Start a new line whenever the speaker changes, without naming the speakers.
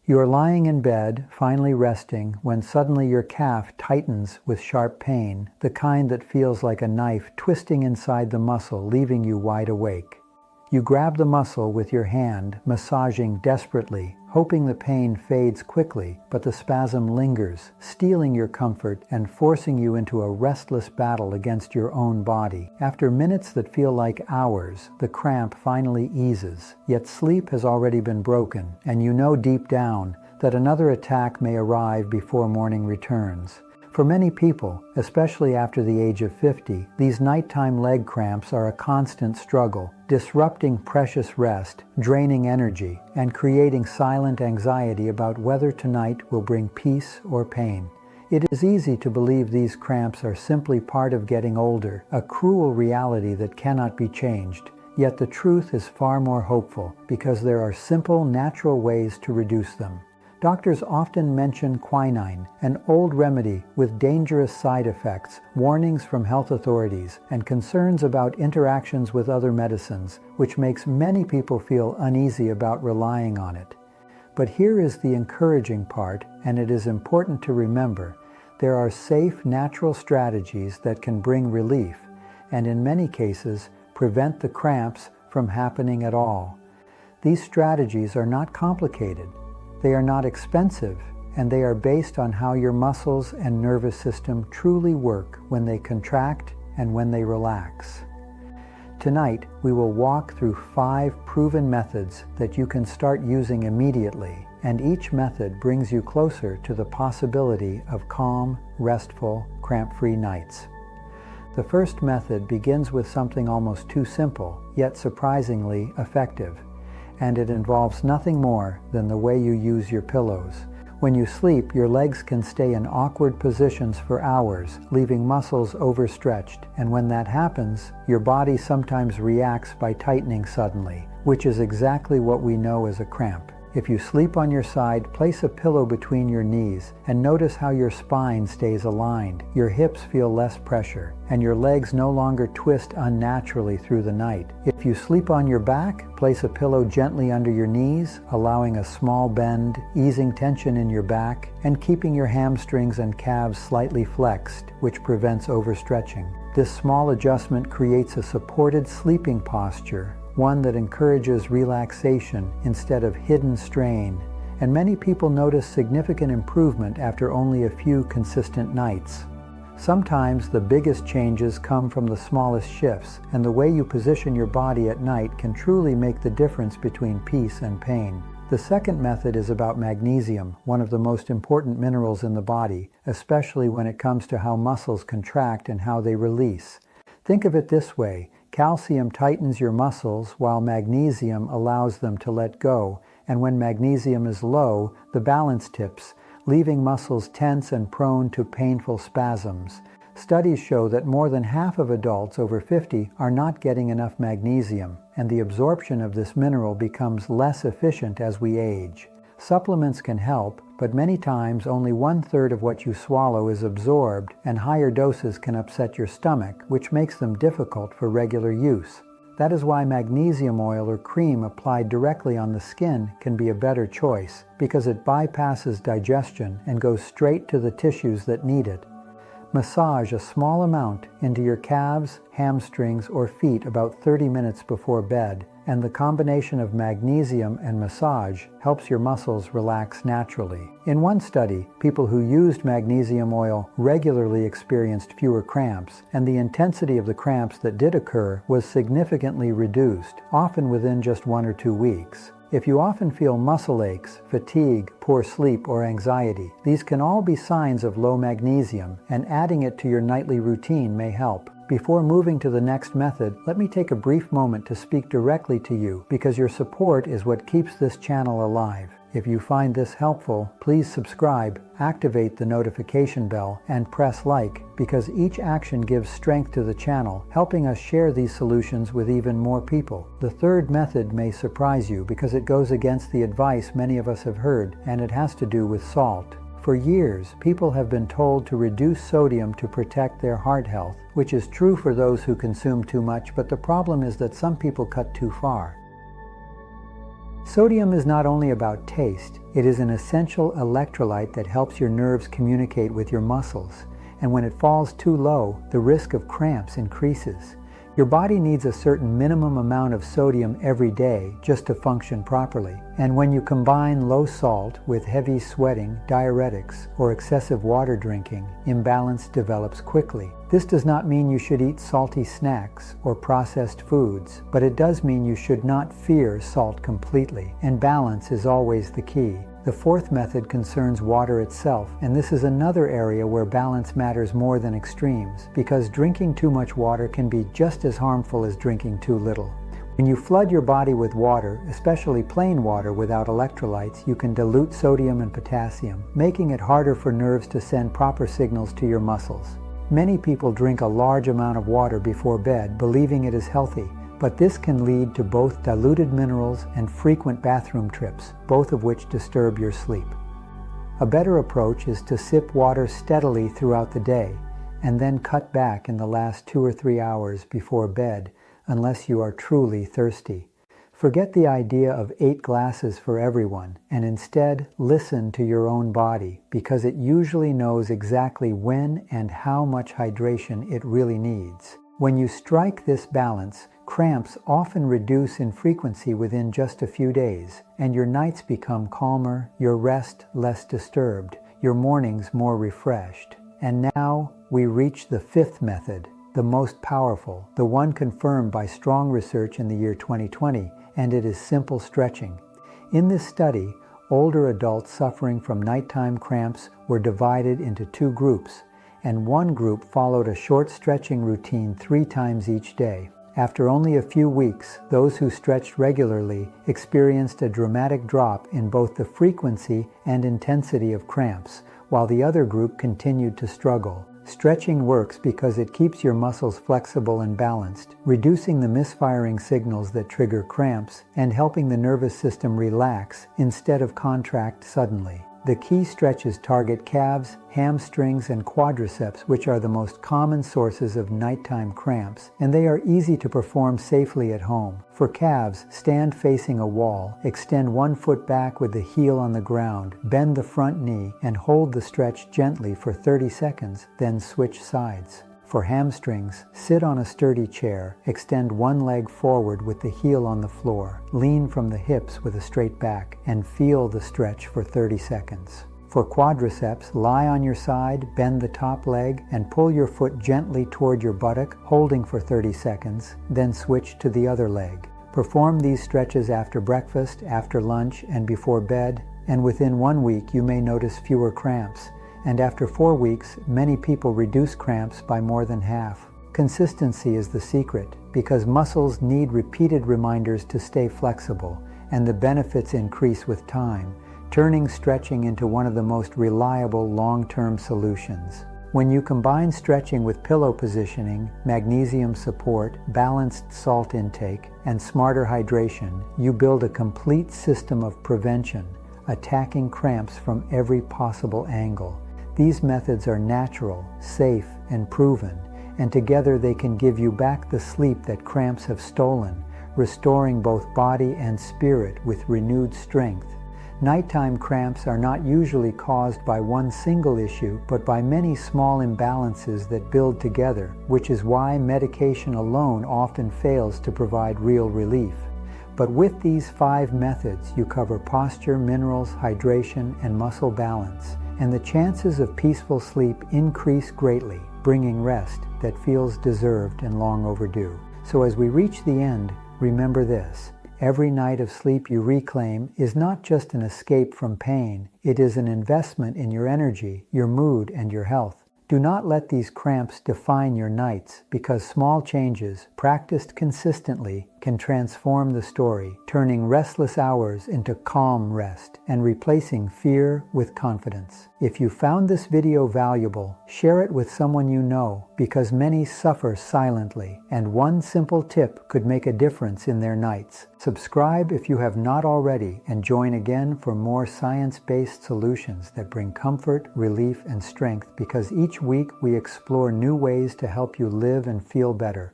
You're lying in bed, finally resting, when suddenly your calf tightens with sharp pain, the kind that feels like a knife twisting inside the muscle, leaving you wide awake. You grab the muscle with your hand, massaging desperately, hoping the pain fades quickly, but the spasm lingers, stealing your comfort and forcing you into a restless battle against your own body. After minutes that feel like hours, the cramp finally eases, yet sleep has already been broken, and you know deep down that another attack may arrive before morning returns. For many people, especially after the age of 50, these nighttime leg cramps are a constant struggle, disrupting precious rest, draining energy, and creating silent anxiety about whether tonight will bring peace or pain. It is easy to believe these cramps are simply part of getting older, a cruel reality that cannot be changed. Yet the truth is far more hopeful, because there are simple, natural ways to reduce them. Doctors often mention quinine, an old remedy with dangerous side effects, warnings from health authorities, and concerns about interactions with other medicines, which makes many people feel uneasy about relying on it. But here is the encouraging part, and it is important to remember. There are safe, natural strategies that can bring relief, and in many cases, prevent the cramps from happening at all. These strategies are not complicated. They are not expensive, and they are based on how your muscles and nervous system truly work when they contract and when they relax. Tonight, we will walk through 5 proven methods that you can start using immediately, and each method brings you closer to the possibility of calm, restful, cramp-free nights. The first method begins with something almost too simple, yet surprisingly effective. And it involves nothing more than the way you use your pillows. When you sleep, your legs can stay in awkward positions for hours, leaving muscles overstretched, and when that happens, your body sometimes reacts by tightening suddenly, which is exactly what we know as a cramp. If you sleep on your side, place a pillow between your knees and notice how your spine stays aligned. Your hips feel less pressure, and your legs no longer twist unnaturally through the night. If you sleep on your back, place a pillow gently under your knees, allowing a small bend, easing tension in your back, and keeping your hamstrings and calves slightly flexed, which prevents overstretching. This small adjustment creates a supported sleeping posture, one that encourages relaxation instead of hidden strain, and many people notice significant improvement after only a few consistent nights. Sometimes the biggest changes come from the smallest shifts, and the way you position your body at night can truly make the difference between peace and pain. The second method is about magnesium, one of the most important minerals in the body, especially when it comes to how muscles contract and how they release. Think of it this way. Calcium tightens your muscles while magnesium allows them to let go, and when magnesium is low, the balance tips, leaving muscles tense and prone to painful spasms. Studies show that more than half of adults over 50 are not getting enough magnesium, and the absorption of this mineral becomes less efficient as we age. Supplements can help, but many times only 1/3 of what you swallow is absorbed, and higher doses can upset your stomach, which makes them difficult for regular use. That is why magnesium oil or cream applied directly on the skin can be a better choice, because it bypasses digestion and goes straight to the tissues that need it. Massage a small amount into your calves, hamstrings, or feet about 30 minutes before bed, and the combination of magnesium and massage helps your muscles relax naturally. In one study, people who used magnesium oil regularly experienced fewer cramps, and the intensity of the cramps that did occur was significantly reduced, often within just 1 or 2 weeks. If you often feel muscle aches, fatigue, poor sleep, or anxiety, these can all be signs of low magnesium, and adding it to your nightly routine may help. Before moving to the next method, let me take a brief moment to speak directly to you, because your support is what keeps this channel alive. If you find this helpful, please subscribe, activate the notification bell, and press like, because each action gives strength to the channel, helping us share these solutions with even more people. The third method may surprise you because it goes against the advice many of us have heard, and it has to do with salt. For years, people have been told to reduce sodium to protect their heart health, which is true for those who consume too much, but the problem is that some people cut too far. Sodium is not only about taste, it is an essential electrolyte that helps your nerves communicate with your muscles. And when it falls too low, the risk of cramps increases. Your body needs a certain minimum amount of sodium every day just to function properly. And when you combine low salt with heavy sweating, diuretics, or excessive water drinking, imbalance develops quickly. This does not mean you should eat salty snacks or processed foods, but it does mean you should not fear salt completely, and balance is always the key. The fourth method concerns water itself, and this is another area where balance matters more than extremes, because drinking too much water can be just as harmful as drinking too little. When you flood your body with water, especially plain water without electrolytes, you can dilute sodium and potassium, making it harder for nerves to send proper signals to your muscles. Many people drink a large amount of water before bed, believing it is healthy. But this can lead to both diluted minerals and frequent bathroom trips, both of which disturb your sleep. A better approach is to sip water steadily throughout the day, and then cut back in the last 2 or 3 hours before bed, unless you are truly thirsty. Forget the idea of 8 glasses for everyone, and instead listen to your own body, because it usually knows exactly when and how much hydration it really needs. When you strike this balance, cramps often reduce in frequency within just a few days, and your nights become calmer, your rest less disturbed, your mornings more refreshed. And now we reach the fifth method, the most powerful, the one confirmed by strong research in the year 2020, and it is simple stretching. In this study, older adults suffering from nighttime cramps were divided into 2 groups, and one group followed a short stretching routine 3 times each day. After only a few weeks, those who stretched regularly experienced a dramatic drop in both the frequency and intensity of cramps, while the other group continued to struggle. Stretching works because it keeps your muscles flexible and balanced, reducing the misfiring signals that trigger cramps and helping the nervous system relax instead of contract suddenly. The key stretches target calves, hamstrings, and quadriceps, which are the most common sources of nighttime cramps, and they are easy to perform safely at home. For calves, stand facing a wall, extend one foot back with the heel on the ground, bend the front knee, and hold the stretch gently for 30 seconds, then switch sides. For hamstrings, sit on a sturdy chair, extend one leg forward with the heel on the floor, lean from the hips with a straight back, and feel the stretch for 30 seconds. For quadriceps, lie on your side, bend the top leg, and pull your foot gently toward your buttock, holding for 30 seconds, then switch to the other leg. Perform these stretches after breakfast, after lunch, and before bed, and within 1 week you may notice fewer cramps. And after 4 weeks, many people reduce cramps by more than half. Consistency is the secret, because muscles need repeated reminders to stay flexible, and the benefits increase with time, turning stretching into one of the most reliable long-term solutions. When you combine stretching with pillow positioning, magnesium support, balanced salt intake, and smarter hydration, you build a complete system of prevention, attacking cramps from every possible angle. These methods are natural, safe, and proven, and together they can give you back the sleep that cramps have stolen, restoring both body and spirit with renewed strength. Nighttime cramps are not usually caused by one single issue, but by many small imbalances that build together, which is why medication alone often fails to provide real relief. But with these 5 methods, you cover posture, minerals, hydration, and muscle balance, and the chances of peaceful sleep increase greatly, bringing rest that feels deserved and long overdue. So as we reach the end, remember this: every night of sleep you reclaim is not just an escape from pain, it is an investment in your energy, your mood, and your health. Do not let these cramps define your nights, because small changes, practiced consistently, can transform the story, turning restless hours into calm rest and replacing fear with confidence. If you found this video valuable, share it with someone you know, because many suffer silently, and one simple tip could make a difference in their nights. Subscribe if you have not already, and join again for more science-based solutions that bring comfort, relief, and strength, because each week we explore new ways to help you live and feel better.